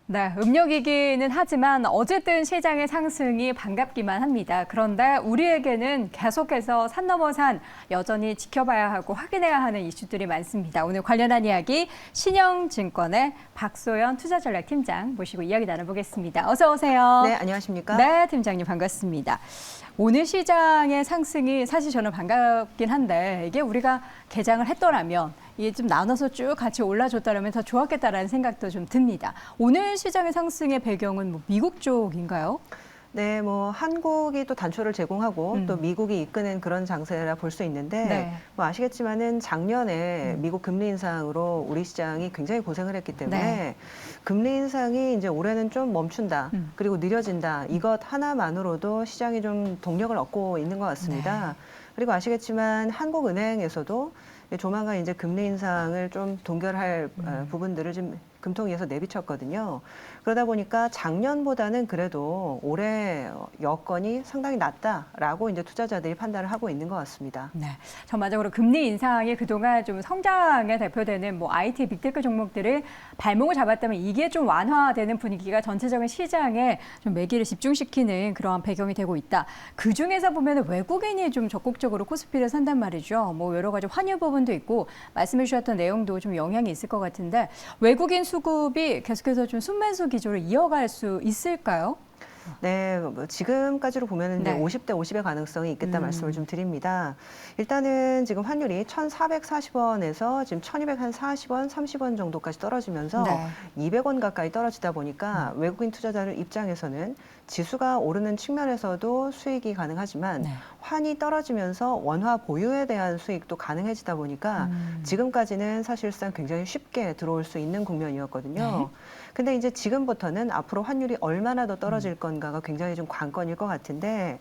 네, 음력이기는 하지만 어쨌든 시장의 상승이 반갑기만 합니다. 그런데 우리에게는 계속해서 산 넘어 산 여전히 지켜봐야 하고 확인해야 하는 이슈들이 많습니다. 오늘 관련한 이야기 신영증권의 박소연 투자전략팀장 모시고 이야기 나눠보겠습니다. 어서 오세요. 네, 안녕하십니까? 네, 팀장님 반갑습니다. 오늘 시장의 상승이 사실 저는 반갑긴 한데 이게 우리가 개장을 했더라면 이게 좀 나눠서 쭉 같이 올라줬다면 더 좋았겠다라는 생각도 좀 듭니다. 오늘 시장의 상승의 배경은 뭐 미국 쪽인가요? 네, 뭐 한국이 또 단초를 제공하고 또 미국이 이끄는 그런 장세라 볼 수 있는데 네. 뭐 아시겠지만은 작년에 미국 금리 인상으로 우리 시장이 굉장히 고생을 했기 때문에 네. 금리 인상이 이제 올해는 좀 멈춘다 그리고 느려진다 이것 하나만으로도 시장이 좀 동력을 얻고 있는 것 같습니다. 네. 그리고 아시겠지만 한국은행에서도 조만간 이제 금리 인상을 좀 동결할 부분들을 좀 금통위에서 내비쳤거든요. 그러다 보니까 작년보다는 그래도 올해 여건이 상당히 낮다라고 이제 투자자들이 판단을 하고 있는 것 같습니다. 네, 전반적으로 금리 인상이 그동안 좀 성장에 대표되는 뭐 IT, 빅테크 종목들을 발목을 잡았다면 이게 좀 완화되는 분위기가 전체적인 시장에 좀 매기를 집중시키는 그러한 배경이 되고 있다. 그 중에서 보면 외국인이 좀 적극적으로 코스피를 산단 말이죠. 뭐 여러 가지 환율 부분도 있고 말씀해 주셨던 내용도 좀 영향이 있을 것 같은데 외국인 수급이 계속해서 좀 순매수 기조를 이어갈 수 있을까요? 네, 뭐 지금까지로 보면 이제 네. 50대 50의 가능성이 있겠다 말씀을 좀 드립니다. 일단은 지금 환율이 1,440원에서 지금 1,240원, 30원 정도까지 떨어지면서 네. 200원 가까이 떨어지다 보니까 외국인 투자자들 입장에서는 지수가 오르는 측면에서도 수익이 가능하지만 네. 환이 떨어지면서 원화 보유에 대한 수익도 가능해지다 보니까 지금까지는 사실상 굉장히 쉽게 들어올 수 있는 국면이었거든요. 근데 이제 지금부터는 앞으로 환율이 얼마나 더 떨어질 건가가 굉장히 좀 관건일 것 같은데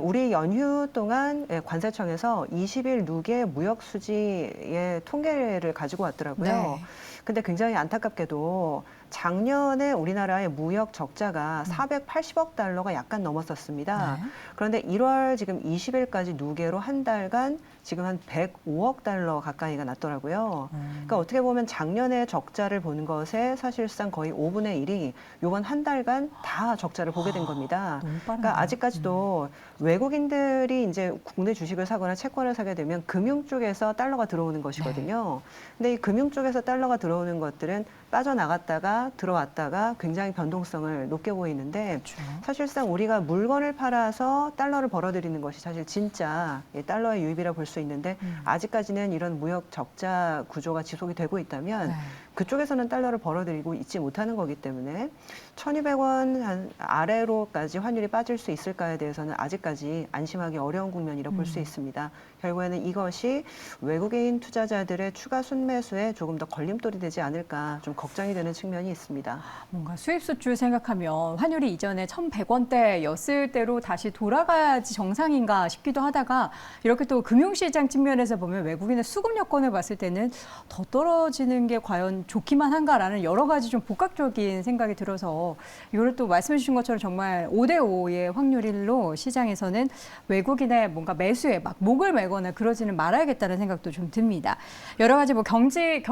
우리 연휴 동안 관세청에서 20일 누계 무역 수지의 통계를 가지고 왔더라고요. 네. 근데 굉장히 안타깝게도 작년에 우리나라의 무역 적자가 480억 달러가 약간 넘었었습니다. 네. 그런데 1월 지금 20일까지 누계로 한 달간 지금 한 105억 달러 가까이가 났더라고요. 그러니까 어떻게 보면 작년에 적자를 본 것에 사실상 거의 5분의 1이 이번 한 달간 다 적자를 보게 된 겁니다. 너무 빠르네요. 그러니까 아직까지도 외국인들이 이제 국내 주식을 사거나 채권을 사게 되면 금융 쪽에서 달러가 들어오는 것이거든요. 근데 이 금융 쪽에서 달러가 들어오는 것들은 빠져나갔다가 들어왔다가 굉장히 변동성을 높게 보이는데 그렇죠. 사실상 우리가 물건을 팔아서 달러를 벌어들이는 것이 사실 진짜 달러의 유입이라 볼 수 있는데 아직까지는 이런 무역 적자 구조가 지속이 되고 있다면 네. 그쪽에서는 달러를 벌어들이고 있지 못하는 거기 때문에 1,200원 아래로까지 환율이 빠질 수 있을까에 대해서는 아직까지 안심하기 어려운 국면이라 볼 수 있습니다. 결국에는 이것이 외국인 투자자들의 추가 순매수에 조금 더 걸림돌이 되지 않을까 좀 걱정이 되는 측면이 있습니다. 뭔가 수입 수출 생각하면 환율이 이전에 1,100원대였을 때로 다시 돌아가야지 정상인가 싶기도 하다가 이렇게 또 금융시장 측면에서 보면 외국인의 수급 여건을 봤을 때는 더 떨어지는 게 과연 좋기만 한가라는 여러 가지 좀 복합적인 생각이 들어서 이걸 또 말씀해 주신 것처럼 정말 5대5의 확률로 시장에서는 외국인의 뭔가 매수에 막 목을 매거나 그러지는 말아야겠다는 생각도 좀 듭니다. 여러 가지 뭐 경제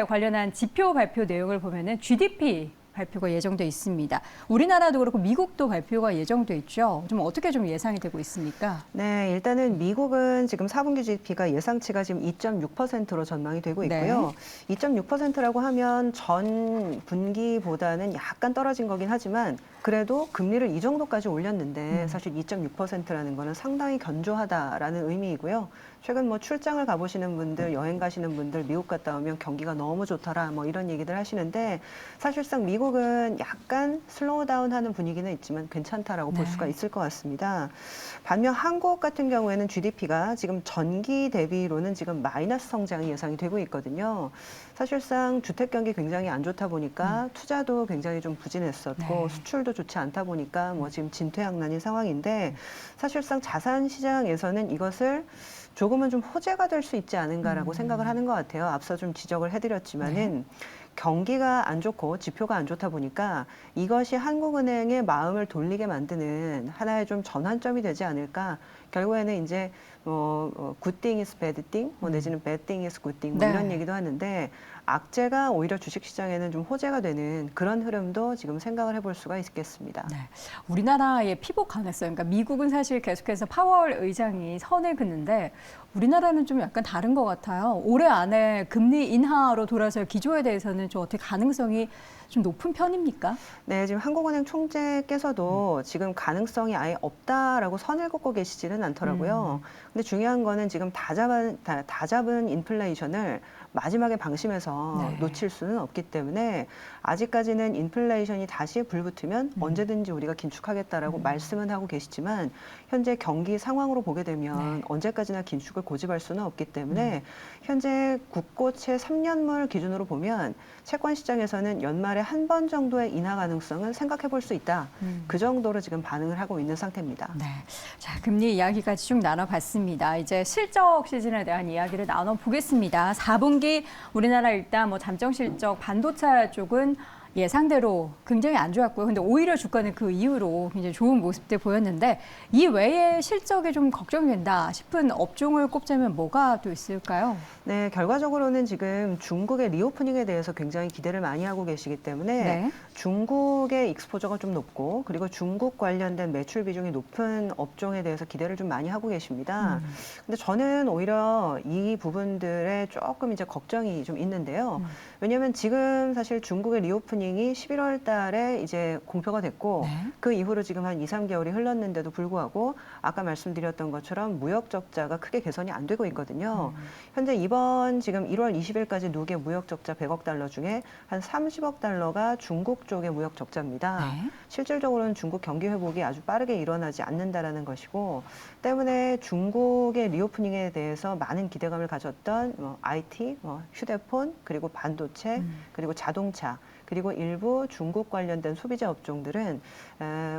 관련한 지표 발표 내용을 보면은 GDP 발표가 예정돼 있습니다. 우리나라도 그렇고 미국도 발표가 예정돼 있죠. 좀 어떻게 좀 예상이 되고 있습니까? 네, 일단은 미국은 지금 4분기 GDP가 예상치가 지금 2.6%로 전망이 되고 있고요. 2.6%라고 하면 전 분기보다는 약간 떨어진 거긴 하지만 그래도 금리를 이 정도까지 올렸는데 사실 2.6%라는 거는 상당히 견조하다라는 의미이고요. 최근 뭐 출장을 가보시는 분들, 여행 가시는 분들, 미국 갔다 오면 경기가 너무 좋더라, 뭐 이런 얘기들 하시는데 사실상 미국은 약간 슬로우 다운하는 분위기는 있지만 괜찮다라고 볼 수가 있을 것 같습니다. 반면 한국 같은 경우에는 GDP가 지금 전기 대비로는 지금 마이너스 성장이 예상이 되고 있거든요. 사실상 주택 경기 굉장히 안 좋다 보니까 투자도 굉장히 좀 부진했었고 수출도 좋지 않다 보니까 뭐 지금 진퇴양난인 상황인데 사실상 자산 시장에서는 이것을 조금은 좀 호재가 될 수 있지 않은가라고 생각을 하는 것 같아요. 앞서 좀 지적을 해드렸지만은 경기가 안 좋고 지표가 안 좋다 보니까 이것이 한국은행의 마음을 돌리게 만드는 하나의 좀 전환점이 되지 않을까. 결국에는 이제 good thing is bad thing, 내지는 bad thing is good thing, 네. 이런 얘기도 하는데 악재가 오히려 주식시장에는 좀 호재가 되는 그런 흐름도 지금 생각을 해볼 수가 있겠습니다. 네. 우리나라의 피복 가능성, 그러니까 미국은 사실 계속해서 파월 의장이 선을 긋는데 우리나라는 좀 약간 다른 것 같아요. 올해 안에 금리 인하로 돌아설 기조에 대해서는 좀 어떻게 가능성이 좀 높은 편입니까? 네, 지금 한국은행 총재께서도 지금 가능성이 아예 없다라고 선을 긋고 계시지는 않더라고요. 근데 중요한 거는 지금 다 잡은 인플레이션을 마지막에 방심해서 네. 놓칠 수는 없기 때문에 아직까지는 인플레이션이 다시 불붙으면 언제든지 우리가 긴축하겠다라고 말씀은 하고 계시지만 현재 경기 상황으로 보게 되면 네. 언제까지나 긴축을 고집할 수는 없기 때문에 현재 국고채 3년물 기준으로 보면 채권 시장에서는 연말에 한 번 정도의 인하 가능성은 생각해 볼 수 있다. 그 정도로 지금 반응을 하고 있는 상태입니다. 네. 자, 금리 이야기까지 쭉 나눠봤습니다. 이제 실적 시즌에 대한 이야기를 나눠보겠습니다. 4분기 우리나라 일단 뭐 잠정 실적 반도체 쪽은 예상대로 굉장히 안 좋았고요. 근데 오히려 주가는 그 이후로 굉장히 좋은 모습들 보였는데 이 외에 실적이 좀 걱정된다 싶은 업종을 꼽자면 뭐가 또 있을까요? 네, 결과적으로는 지금 중국의 리오프닝에 대해서 굉장히 기대를 많이 하고 계시기 때문에 네. 중국의 익스포저가 좀 높고 그리고 중국 관련된 매출 비중이 높은 업종에 대해서 기대를 좀 많이 하고 계십니다. 근데 저는 오히려 이 부분들에 조금 이제 걱정이 좀 있는데요. 왜냐하면 지금 사실 중국의 리오프닝이 11월 달에 이제 공표가 됐고 네. 그 이후로 지금 한 2, 3개월이 흘렀는데도 불구하고 아까 말씀드렸던 것처럼 무역 적자가 크게 개선이 안 되고 있거든요. 현재 이번 지금 1월 20일까지 누계 무역 적자 100억 달러 중에 한 30억 달러가 중국 쪽의 무역 적자입니다. 네. 실질적으로는 중국 경기 회복이 아주 빠르게 일어나지 않는다라는 것이고 때문에 중국의 리오프닝에 대해서 많은 기대감을 가졌던 IT, 휴대폰, 그리고 반도체, 그리고 자동차, 그리고 일부 중국 관련된 소비자 업종들은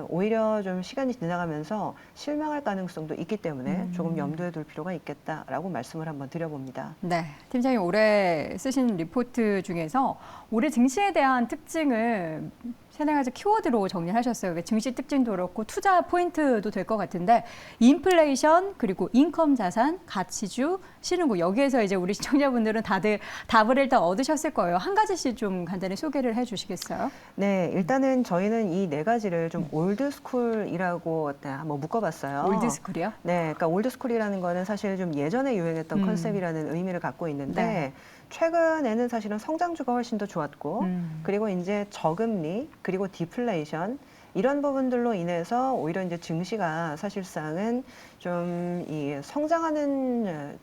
오히려 좀 시간이 지나가면서 실망할 가능성도 있기 때문에 조금 염두에 둘 필요가 있겠다라고 말씀을 한번 드려봅니다. 네, 팀장님 올해 쓰신 리포트 중에서 올해 증시에 대한 특징을 세 가지 키워드로 정리하셨어요. 증시 특징도 그렇고 투자 포인트도 될 것 같은데 인플레이션 그리고 인컴 자산, 가치주, 신흥국 여기에서 이제 우리 시청자분들은 다들 답을 일단 얻으셨을 거예요. 한 가지씩 좀 간단히 소개를 해주시겠어요? 네, 일단은 저희는 이 네 가지를 좀 올드스쿨이라고 한번 묶어봤어요. 올드스쿨이요? 네, 그러니까 올드스쿨이라는 거는 사실 좀 예전에 유행했던 컨셉이라는 의미를 갖고 있는데 네. 최근에는 사실은 성장주가 훨씬 더 좋았고 그리고 이제 저금리 그리고 디플레이션 이런 부분들로 인해서 오히려 이제 증시가 사실상은 좀 이 성장하는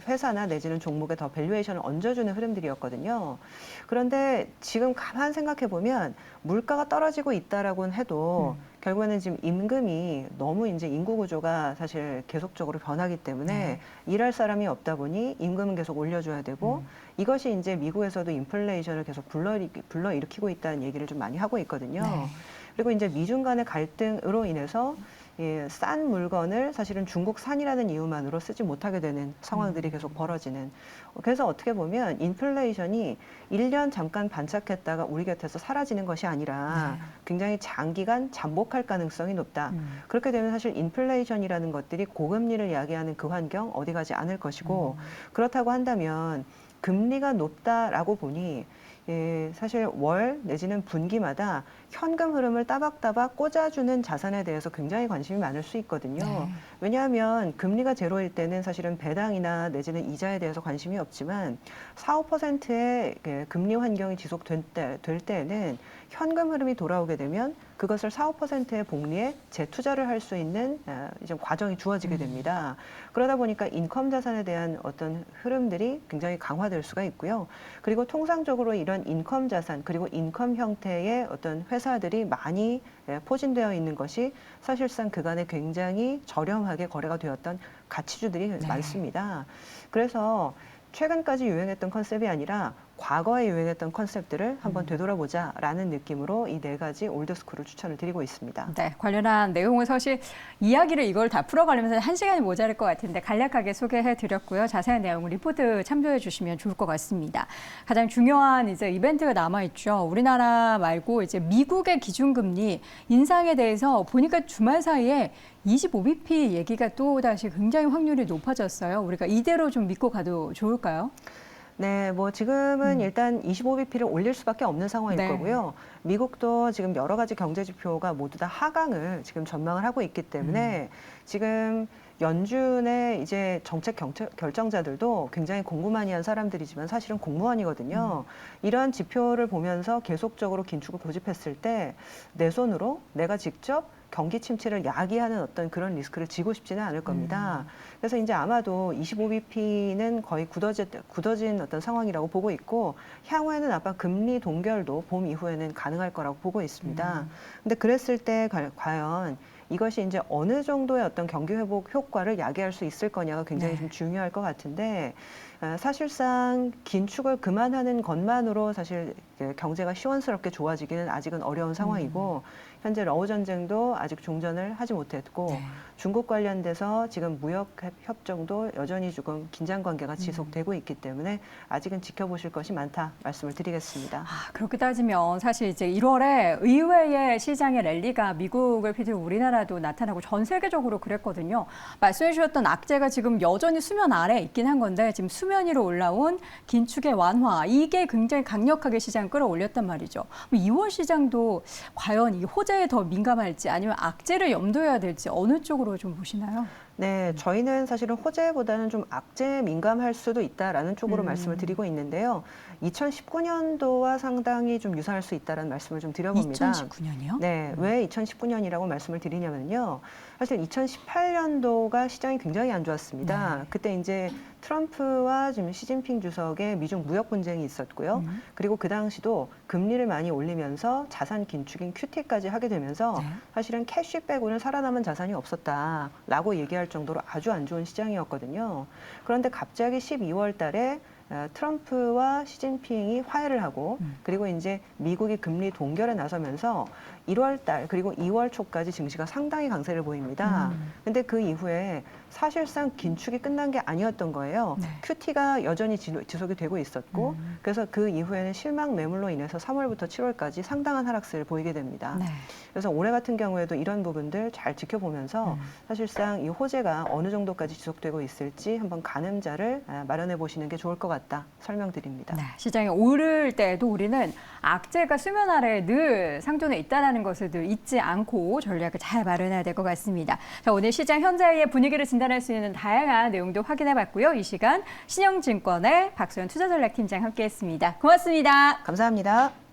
회사나 내지는 종목에 더 밸류에이션을 얹어주는 흐름들이었거든요. 그런데 지금 가만 생각해 보면 물가가 떨어지고 있다라고는 해도 결국에는 지금 임금이 너무 이제 인구 구조가 사실 계속적으로 변하기 때문에 일할 사람이 없다 보니 임금은 계속 올려줘야 되고 이것이 이제 미국에서도 인플레이션을 계속 불러일으키고 있다는 얘기를 좀 많이 하고 있거든요. 네. 그리고 이제 미중 간의 갈등으로 인해서 싼 물건을 사실은 중국산이라는 이유만으로 쓰지 못하게 되는 상황들이 계속 벌어지는. 그래서 어떻게 보면 인플레이션이 1년 잠깐 반짝했다가 우리 곁에서 사라지는 것이 아니라 굉장히 장기간 잠복할 가능성이 높다. 그렇게 되면 사실 인플레이션이라는 것들이 고금리를 이야기하는 그 환경 어디 가지 않을 것이고 그렇다고 한다면 금리가 높다라고 보니 사실 월 내지는 분기마다 현금 흐름을 따박따박 꽂아주는 자산에 대해서 굉장히 관심이 많을 수 있거든요. 네. 왜냐하면 금리가 제로일 때는 사실은 배당이나 내지는 이자에 대해서 관심이 없지만 4, 5%의 금리 환경이 지속될 때에는 현금 흐름이 돌아오게 되면 그것을 4, 5%의 복리에 재투자를 할 수 있는 이제 과정이 주어지게 됩니다. 그러다 보니까 인컴 자산에 대한 어떤 흐름들이 굉장히 강화될 수가 있고요. 그리고 통상적으로 이런 인컴 자산 그리고 인컴 형태의 어떤 회사들이 많이 포진되어 있는 것이 사실상 그간에 굉장히 저렴하게 거래가 되었던 가치주들이 많습니다. 그래서 최근까지 유행했던 컨셉이 아니라 과거에 유행했던 컨셉들을 한번 되돌아보자라는 느낌으로 이 네 가지 올드스쿨을 추천을 드리고 있습니다. 네, 관련한 내용을 사실 이야기를 이걸 다 풀어가려면 1시간이 모자랄 것 같은데 간략하게 소개해 드렸고요. 자세한 내용은 리포트 참조해 주시면 좋을 것 같습니다. 가장 중요한 이제 이벤트가 남아있죠. 우리나라 말고 이제 미국의 기준금리 인상에 대해서 보니까 주말 사이에 25bp 얘기가 또 다시 굉장히 확률이 높아졌어요. 우리가 이대로 좀 믿고 가도 좋을까요? 네, 뭐 지금은 일단 25bp를 올릴 수밖에 없는 상황일 네. 거고요. 미국도 지금 여러 가지 경제 지표가 모두 다 하강을 지금 전망을 하고 있기 때문에 지금 연준의 이제 정책 결정자들도 굉장히 공부 많이 한 사람들이지만 사실은 공무원이거든요. 이러한 지표를 보면서 계속적으로 긴축을 고집했을 때 내 손으로 내가 직접 경기 침체를 야기하는 어떤 그런 리스크를 지고 싶지는 않을 겁니다. 그래서 이제 아마도 25bp는 거의 굳어진 어떤 상황이라고 보고 있고 향후에는 아마 금리 동결도 봄 이후에는 가능할 거라고 보고 있습니다. 근데 그랬을 때 과연 이것이 이제 어느 정도의 어떤 경기 회복 효과를 야기할 수 있을 거냐가 굉장히 좀 중요할 것 같은데 사실상 긴축을 그만하는 것만으로 사실 경제가 시원스럽게 좋아지기는 아직은 어려운 상황이고 현재 러우 전쟁도 아직 종전을 하지 못했고 중국 관련돼서 지금 무역 협정도 여전히 조금 긴장 관계가 지속되고 있기 때문에 아직은 지켜보실 것이 많다 말씀을 드리겠습니다. 아, 그렇게 따지면 사실 이제 1월에 의외의 시장의 랠리가 미국을 비롯해 우리나라도 나타나고 전 세계적으로 그랬거든요. 말씀해 주셨던 악재가 지금 여전히 수면 아래에 있긴 한 건데 지금 수면 위로 올라온 긴축의 완화 이게 굉장히 강력하게 시장 끌어올렸단 말이죠. 2월 시장도 과연 이 호재에 더 민감할지 아니면 악재를 염두해야 될지 어느 쪽으로 좀 보시나요? 네, 저희는 사실은 호재보다는 좀 악재에 민감할 수도 있다라는 쪽으로 말씀을 드리고 있는데요. 2019년도와 상당히 좀 유사할 수 있다라는 말씀을 좀 드려봅니다. 2019년이요? 네, 왜 2019년이라고 말씀을 드리냐면요. 사실 2018년도가 시장이 굉장히 안 좋았습니다. 그때 이제 트럼프와 지금 시진핑 주석의 미중 무역 분쟁이 있었고요. 그리고 그 당시도 금리를 많이 올리면서 자산 긴축인 QT까지 하게 되면서 사실은 캐시 빼고는 살아남은 자산이 없었다라고 얘기할 정도로 아주 안 좋은 시장이었거든요. 그런데 갑자기 12월 달에 트럼프와 시진핑이 화해를 하고 그리고 이제 미국이 금리 동결에 나서면서 1월 달 그리고 2월 초까지 증시가 상당히 강세를 보입니다. 근데 그 이후에 사실상 긴축이 끝난 게 아니었던 거예요. QT가 여전히 지속이 되고 있었고 그래서 그 이후에는 실망 매물로 인해서 3월부터 7월까지 상당한 하락세를 보이게 됩니다. 그래서 올해 같은 경우에도 이런 부분들 잘 지켜보면서 사실상 이 호재가 어느 정도까지 지속되고 있을지 한번 가늠자를 마련해 보시는 게 좋을 것 같다 설명드립니다. 네, 시장이 오를 때도 우리는 악재가 수면 아래에 늘 상존해 있다는 것을 늘 잊지 않고 전략을 잘 마련해야 될 것 같습니다. 자, 오늘 시장 현재의 분위기를 진단할 수 있는 다양한 내용도 확인해 봤고요. 이 시간 신영증권의 박소연 투자전략팀장 함께했습니다. 고맙습니다. 감사합니다.